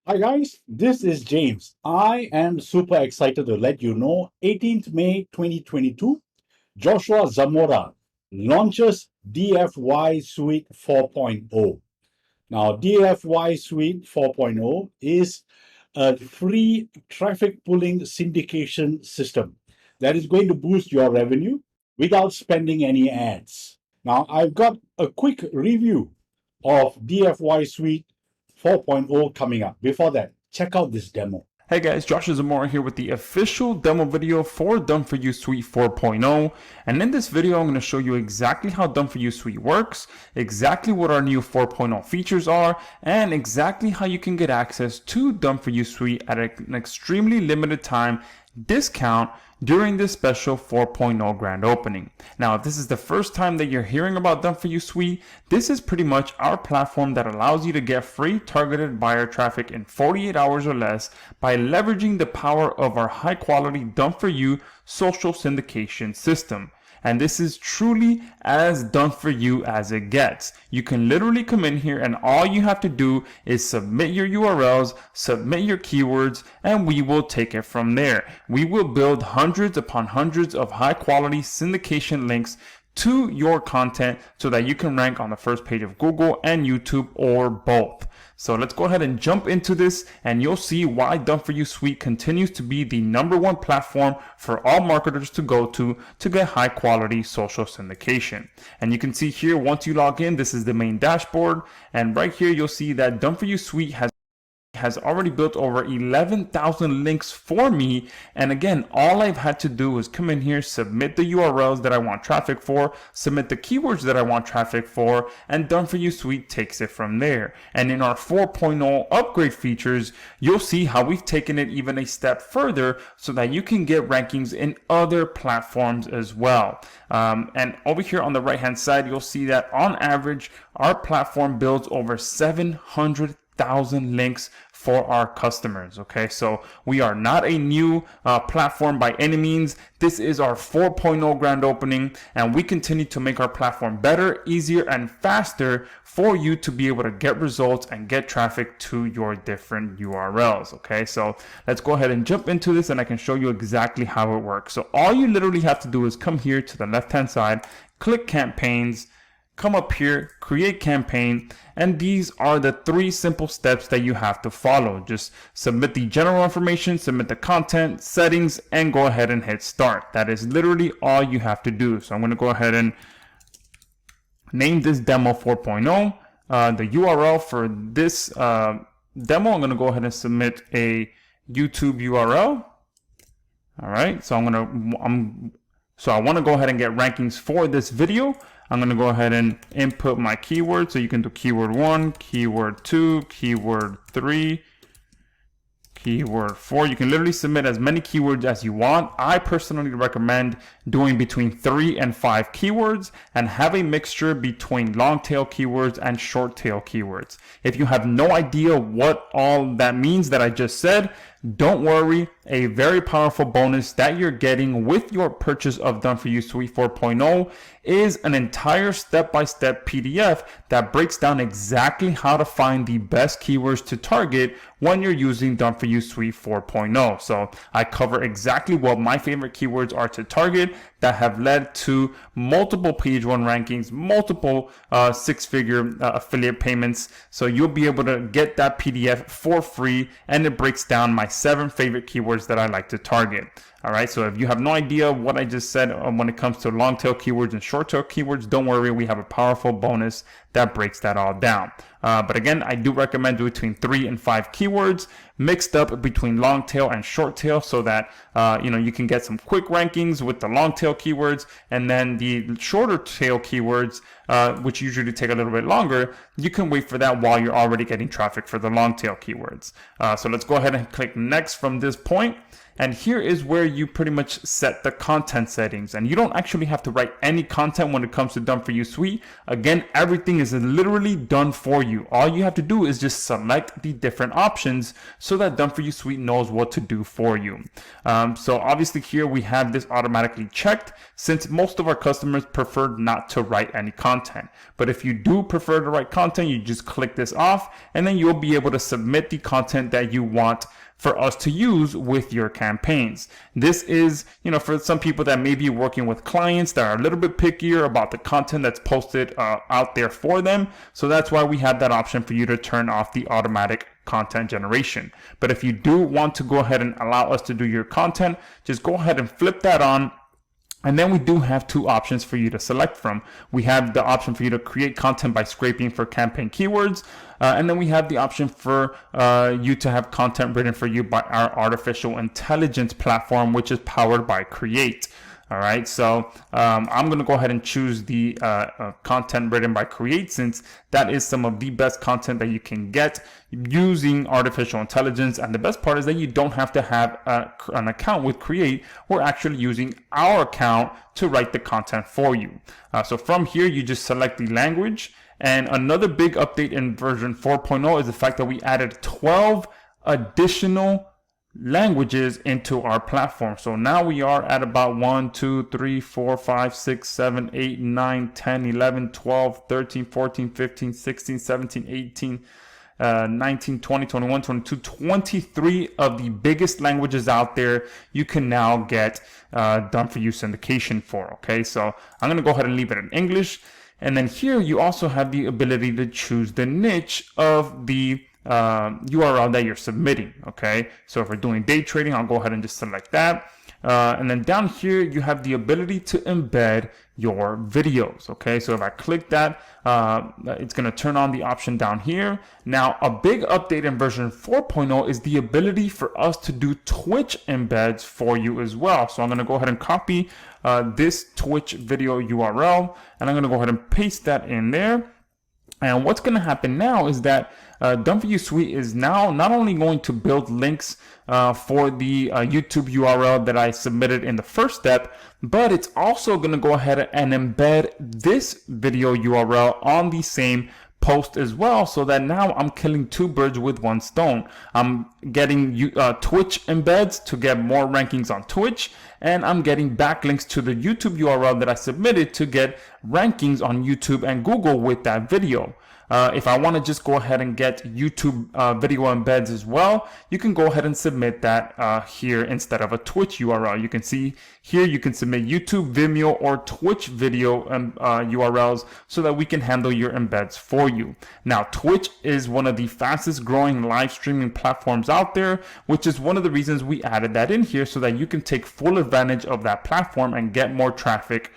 Hi guys, this is James. I am super excited to let you know 18th May 2022, Joshua Zamora launches DFY Suite 4.0. Now, DFY Suite 4.0 is a free traffic pooling syndication system that is going to boost your revenue without spending any ads. Now, I've got a quick review of DFY Suite 4.0 coming up. Before that, check out this demo. Hey guys, Josh Zamora here with the official demo video for Done For You Suite 4.0. And in this video, I'm going to show you exactly how Done For You Suite works, exactly what our new 4.0 features are, and exactly how you can get access to Done For You Suite at an extremely limited time discount during this special 4.0 grand opening. Now, if this is the first time that you're hearing about Done For You Suite, this is pretty much our platform that allows you to get free targeted buyer traffic in 48 hours or less by leveraging the power of our high quality Done For You social syndication system. And this is truly as done for you as it gets. You can literally come in here and all you have to do is submit your URLs, submit your keywords, and we will take it from there. We will build hundreds upon hundreds of high quality syndication links to your content so that you can rank on the first page of Google and YouTube or both. So let's go ahead and jump into this and you'll see why Done For You Suite continues to be the #1 platform for all marketers to go to get high quality social syndication. And you can see here, once you log in, this is the main dashboard. And right here, you'll see that Done For You Suite has already built over 11,000 links for me. And again, all I've had to do is come in here, submit the URLs that I want traffic for, submit the keywords that I want traffic for, and Done For You Suite takes it from there. And in our 4.0 upgrade features, you'll see how we've taken it even a step further so that you can get rankings in other platforms as well. And over here on the right hand side, you'll see that on average, our platform builds over 700,000 links for our customers. Okay, so we are not a new platform by any means. This is our 4.0 grand opening, and we continue to make our platform better, easier, and faster for you to be able to get results and get traffic to your different URLs. Okay, so let's go ahead and jump into this and I can show you exactly how it works. So all you literally have to do is come here to the left hand side, click campaigns, come up here, create campaign, and these are the 3 simple steps that you have to follow. Just submit the general information, submit the content, settings, and go ahead and hit start. That is literally all you have to do. So I'm going to go ahead and name this demo 4.0. The URL for this demo, I'm going to go ahead and submit a YouTube URL. All right, so I want to go ahead and get rankings for this video. I'm going to go ahead and input my keyword. So you can do keyword 1, keyword 2, keyword 3, keyword 4. You can literally submit as many keywords as you want. I personally recommend doing between 3 and 5 keywords and have a mixture between long tail keywords and short tail keywords. If you have no idea what all that means that I just said, don't worry. A very powerful bonus that you're getting with your purchase of Done For You Suite 4.0 is an entire step-by-step PDF that breaks down exactly how to find the best keywords to target when you're using Done For You Suite 4.0. So I cover exactly what my favorite keywords are to target that have led to multiple page 1 rankings, multiple 6-figure affiliate payments. So you'll be able to get that PDF for free, and it breaks down my 7 favorite keywords that I like to target. All right, so if you have no idea what I just said when it comes to long tail keywords and short tail keywords, don't worry, we have a powerful bonus that breaks that all down. But again, I do recommend between 3 and 5 keywords mixed up between long tail and short tail so that you can get some quick rankings with the long tail keywords, and then the shorter tail keywords, which usually take a little bit longer, you can wait for that while you're already getting traffic for the long tail keywords. So let's go ahead and click next from this point. And here is where you pretty much set the content settings, and you don't actually have to write any content when it comes to Done For You Suite. Again, everything is literally done for you. All you have to do is just select the different options so that Done For You Suite knows what to do for you. So obviously here we have this automatically checked, since most of our customers prefer not to write any content. But if you do prefer to write content, you just click this off, and then you'll be able to submit the content that you want for us to use with your campaigns. This is, for some people that may be working with clients that are a little bit pickier about the content that's posted out there for them. So that's why we have that option for you to turn off the automatic content generation. But if you do want to go ahead and allow us to do your content, just go ahead and flip that on. And then we do have two options for you to select from. We have the option for you to create content by scraping for campaign keywords. And then we have the option for you to have content written for you by our artificial intelligence platform, which is powered by Create. All right, so I'm going to go ahead and choose the content written by Create, since that is some of the best content that you can get using artificial intelligence. And the best part is that you don't have to have an account with Create. We're actually using our account to write the content for you. So from here, you just select the language. And another big update in version 4.0 is the fact that we added 12 additional languages into our platform. So now we are at about 1, 2, 3, 4, 5, 6, 7, 8, 9, 10, 11, 12, 13, 14, 15, 16, 17, 18, 19, 20, 21, 22, 23 of the biggest languages out there you can now get Done For You syndication for. Okay, so I'm going to go ahead and leave it in English. And then here you also have the ability to choose the niche of the URL that you're submitting. Okay, so if we're doing day trading, I'll go ahead and just select that. And then down here, you have the ability to embed your videos. Okay, so if I click that, it's going to turn on the option down here. Now, a big update in version 4.0 is the ability for us to do Twitch embeds for you as well. So I'm going to go ahead and copy this Twitch video URL, and I'm going to go ahead and paste that in there. And what's going to happen now is that Done For You Suite is now not only going to build links for the YouTube URL that I submitted in the first step, but it's also going to go ahead and embed this video URL on the same post as well, so that now I'm killing two birds with one stone. I'm getting Twitch embeds to get more rankings on Twitch, and I'm getting backlinks to the YouTube URL that I submitted to get rankings on YouTube and Google with that video. If I want to just go ahead and get YouTube video embeds as well, you can go ahead and submit that here instead of a Twitch URL. You can see here you can submit YouTube, Vimeo, or Twitch video URLs so that we can handle your embeds for you. Now, Twitch is one of the fastest growing live streaming platforms out there, which is one of the reasons we added that in here, so that you can take full advantage of that platform and get more traffic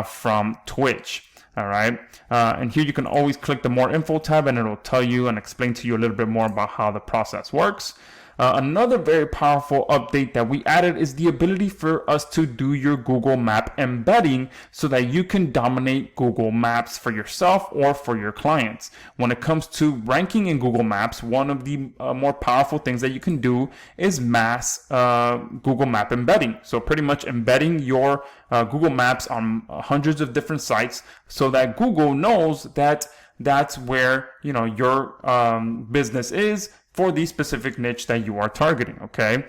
from Twitch. All right. And here you can always click the more info tab, and it'll tell you and explain to you a little bit more about how the process works. Another very powerful update that we added is the ability for us to do your Google Map embedding so that you can dominate Google Maps for yourself or for your clients. When it comes to ranking in Google Maps, one of the more powerful things that you can do is mass Google Map embedding. So pretty much embedding your Google Maps on hundreds of different sites so that Google knows that that's where your business is for the specific niche that you are targeting. Okay,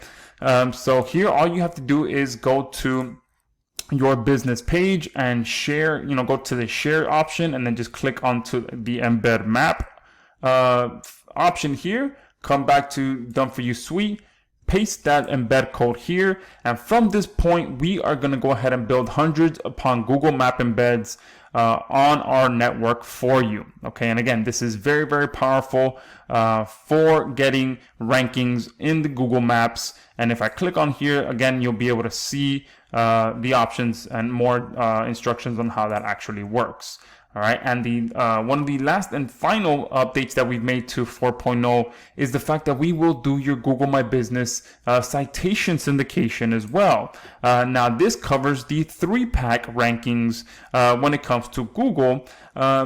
so here all you have to do is go to your business page and share, go to the share option, and then just click onto the embed map option here. Come back to Done For You Suite, paste that embed code here, and from this point we are going to go ahead and build hundreds upon Google Map embeds on our network for you. Okay, and again, this is very, very powerful for getting rankings in the Google Maps. And if I click on here again, you'll be able to see the options and more instructions on how that actually works. All right, and the one of the last and final updates that we've made to 4.0 is the fact that we will do your Google My Business citation syndication as well. Now, this covers the 3-pack rankings when it comes to Google,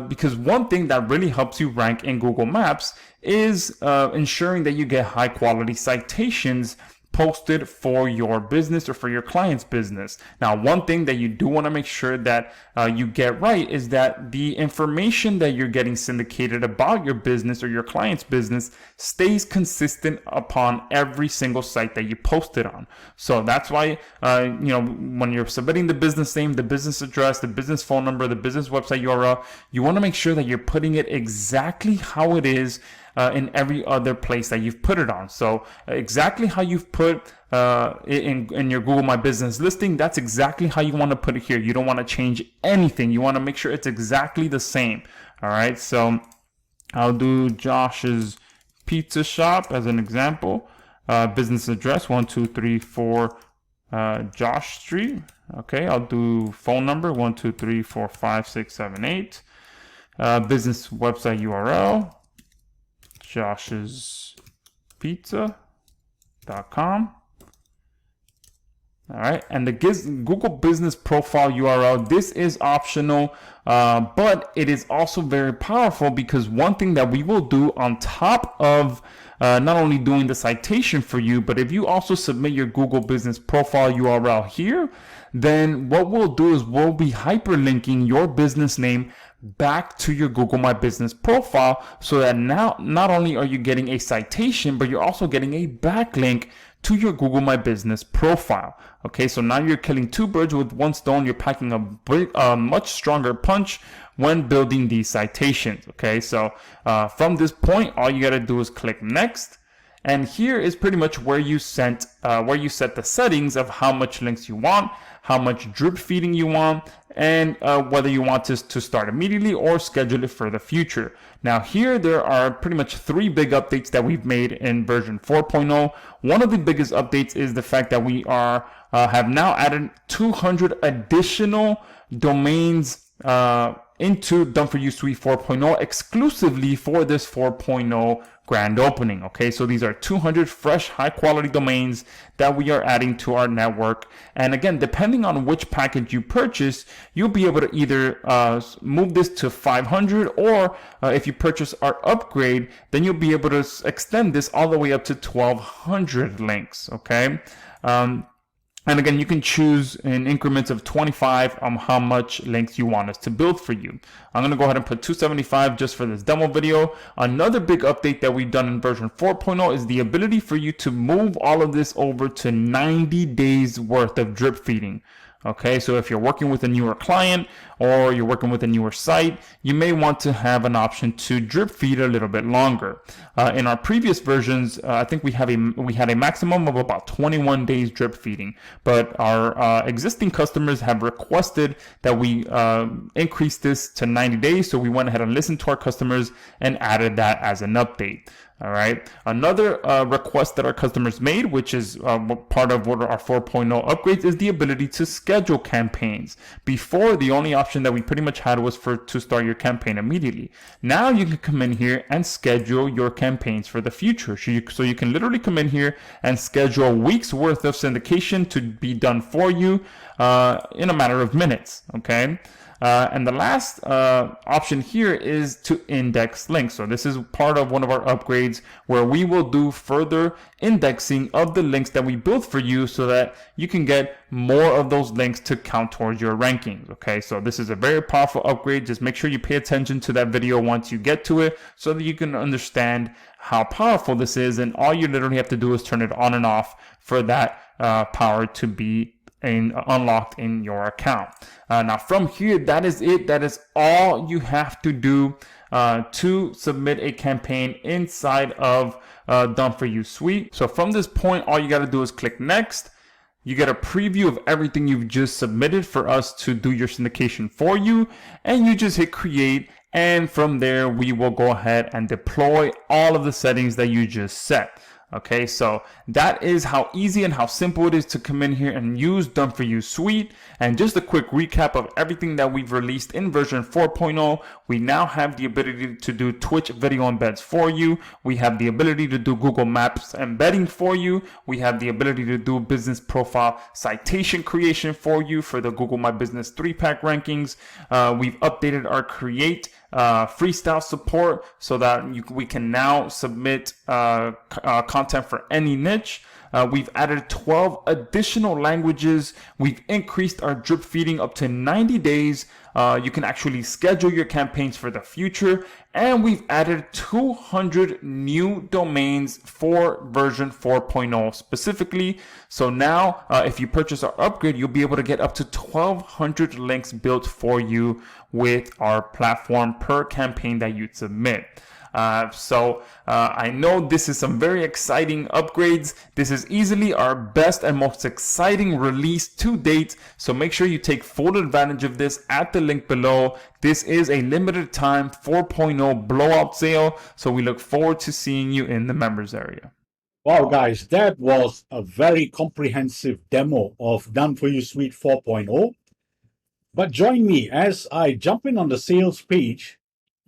because one thing that really helps you rank in Google Maps is ensuring that you get high quality citations posted for your business or for your client's business. Now, one thing that you do want to make sure that you get right is that the information that you're getting syndicated about your business or your client's business stays consistent upon every single site that you post it on. So that's why, when you're submitting the business name, the business address, the business phone number, the business website URL, you want to make sure that you're putting it exactly how it is in every other place that you've put it on. So exactly how you've put in your Google My Business listing, that's exactly how you want to put it here. You don't want to change anything. You want to make sure it's exactly the same. All right. So I'll do Josh's Pizza Shop as an example. Business address 1234 Josh Street. Okay. I'll do phone number 1234567 business website URL joshspizza.com. All right, and the Google Business Profile URL, this is optional, but it is also very powerful, because one thing that we will do on top of not only doing the citation for you, but if you also submit your Google Business Profile URL here, then what we'll do is we'll be hyperlinking your business name back to your Google My Business profile, so that now not only are you getting a citation, but you're also getting a backlink to your Google My Business profile. Okay, so now you're killing two birds with one stone. You're packing a much stronger punch when building these citations. Okay, so from this point, all you got to do is click next. And here is pretty much where you set the settings of how much links you want, how much drip feeding you want, and whether you want this to start immediately or schedule it for the future. Now here there are pretty much three big updates that we've made in version 4.0. One of the biggest updates is the fact that we have now added 200 additional domains into Done For You Suite 4.0 exclusively for this 4.0 grand opening. Okay, so these are 200 fresh, high quality domains that we are adding to our network. And again, depending on which package you purchase, you'll be able to either move this to 500, or if you purchase our upgrade, then you'll be able to extend this all the way up to 1200 links. Okay. And again, you can choose in increments of 25 on how much links you want us to build for you. I'm going to go ahead and put 275 just for this demo video. Another big update that we've done in version 4.0 is the ability for you to move all of this over to 90 days worth of drip feeding. Okay, so if you're working with a newer client or you're working with a newer site, you may want to have an option to drip feed a little bit longer. In our previous versions, I think we had a maximum of about 21 days drip feeding, but our existing customers have requested that we increase this to 90 days. So we went ahead and listened to our customers and added that as an update. All right. Another request that our customers made, which is part of what our 4.0 upgrades, is the ability to schedule campaigns. Before, the only option that we pretty much had was to start your campaign immediately. Now you can come in here and schedule your campaigns for the future. So you can literally come in here and schedule weeks worth of syndication to be done for you in a matter of minutes. Okay. And the last option here is to index links. So this is part of one of our upgrades where we will do further indexing of the links that we built for you so that you can get more of those links to count towards your rankings. Okay, so this is a very powerful upgrade. Just make sure you pay attention to that video once you get to it so that you can understand how powerful this is. And all you literally have to do is turn it on and off for that power to be unlocked in your account. Now from here, that is it. That is all you have to do to submit a campaign inside of Done For You Suite. So from this point, all you got to do is click next. You get a preview of everything you've just submitted for us to do your syndication for you, and you just hit create. And from there, we will go ahead and deploy all of the settings that you just set. Okay, so that is how easy and how simple it is to come in here and use Done For You Suite. And just a quick recap of everything that we've released in version 4.0. We now have the ability to do Twitch video embeds for you. We have the ability to do Google Maps embedding for you. We have the ability to do business profile citation creation for you for the Google My Business 3-pack rankings. We've updated our create freestyle support so that we can now submit content for any niche. We've added 12 additional languages. We've increased our drip feeding up to 90 days. You can actually schedule your campaigns for the future. And we've added 200 new domains for version 4.0 specifically. So now, if you purchase our upgrade, you'll be able to get up to 1,200 links built for you with our platform per campaign that you submit. I know this is some very exciting upgrades. This is easily our best and most exciting release to date. So make sure you take full advantage of this at the link below. This is a limited time 4.0 blowout sale. So we look forward to seeing you in the members area. Wow, guys, that was a very comprehensive demo of Done For You Suite 4.0. But join me as I jump in on the sales page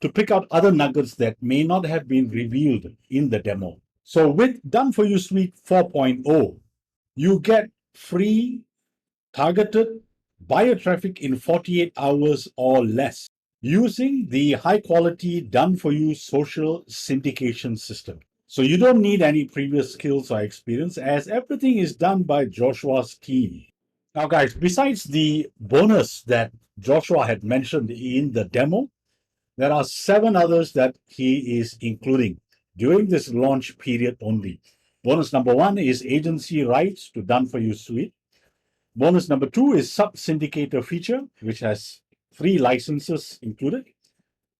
to pick out other nuggets that may not have been revealed in the demo. So with Done For You Suite 4.0, you get free targeted buyer traffic in 48 hours or less using the high quality Done For You social syndication system. So you don't need any previous skills or experience, as everything is done by Joshua's team. Now, guys, besides the bonus that Joshua had mentioned in the demo, there are 7 others that he is including during this launch period only. Bonus number 1 is agency rights to Done For You Suite. Bonus number 2 is sub-syndicator feature, which has 3 licenses included.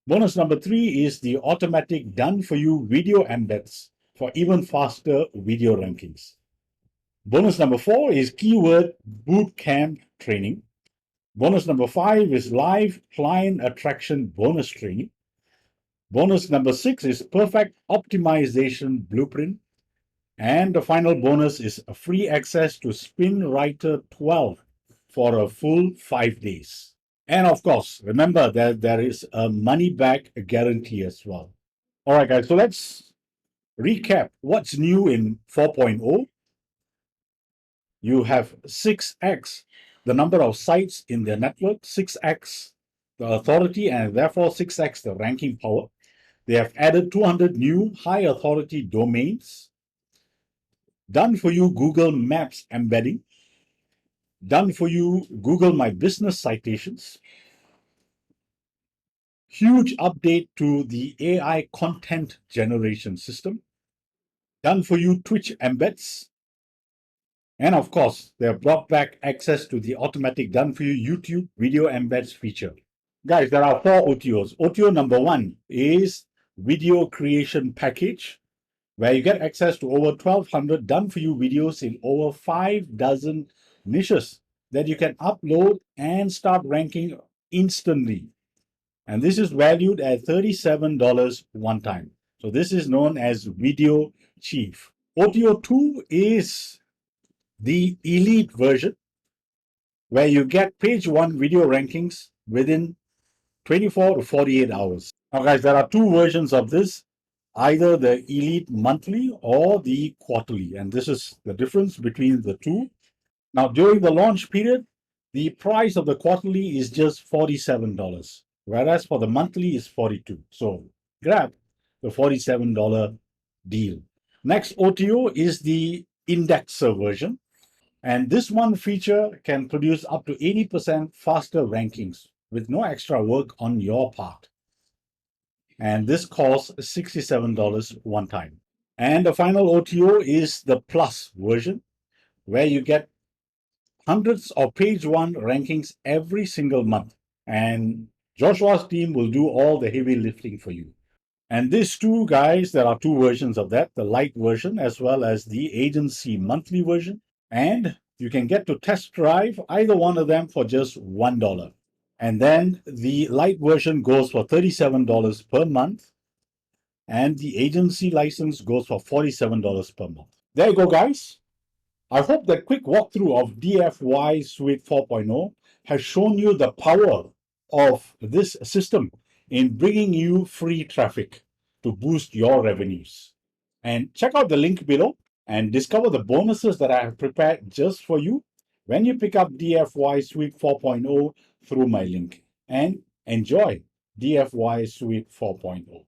Bonus number 3 is the automatic Done For You video embeds for even faster video rankings. Bonus number 4 is keyword bootcamp training. Bonus number 5 is live client attraction bonus training. Bonus number 6 is perfect optimization blueprint. And the final bonus is a free access to Spin Writer 12 for a full 5 days. And of course, remember that there is a money back guarantee as well. All right, guys, so let's recap what's new in 4.0. You have 6x the number of sites in their network, 6x the authority, and therefore 6x the ranking power. They have added 200 new high authority domains. Done For You Google Maps embedding. Done For You Google My Business citations. Huge update to the AI content generation system. Done For You Twitch embeds. And of course, they have brought back access to the automatic Done For You YouTube video embeds feature. Guys, there are 4 OTOs. OTO number 1 is video creation package, where you get access to over 1,200 Done For You videos in over 5 dozen niches that you can upload and start ranking instantly. And this is valued at $37 one time. So this is known as Video Chief. OTO 2 is the elite version, where you get page 1 video rankings within 24 to 48 hours. Now, guys, there are 2 versions of this, either the elite monthly or the quarterly. And this is the difference between the 2. Now, during the launch period, the price of the quarterly is just $47, whereas for the monthly is $42. So grab the $47 deal. Next OTO is the indexer version. And this one feature can produce up to 80% faster rankings with no extra work on your part. And this costs $67 one time. And the final OTO is the plus version, where you get hundreds of page 1 rankings every single month. And Joshua's team will do all the heavy lifting for you. And these 2 guys, there are 2 versions of that, the light version as well as the agency monthly version. And you can get to test drive either one of them for just $1. And then the light version goes for $37 per month. And the agency license goes for $47 per month. There you go, guys. I hope that quick walkthrough of DFY Suite 4.0 has shown you the power of this system in bringing you free traffic to boost your revenues. And check out the link below and discover the bonuses that I have prepared just for you when you pick up DFY Suite 4.0 through my link. And enjoy DFY Suite 4.0.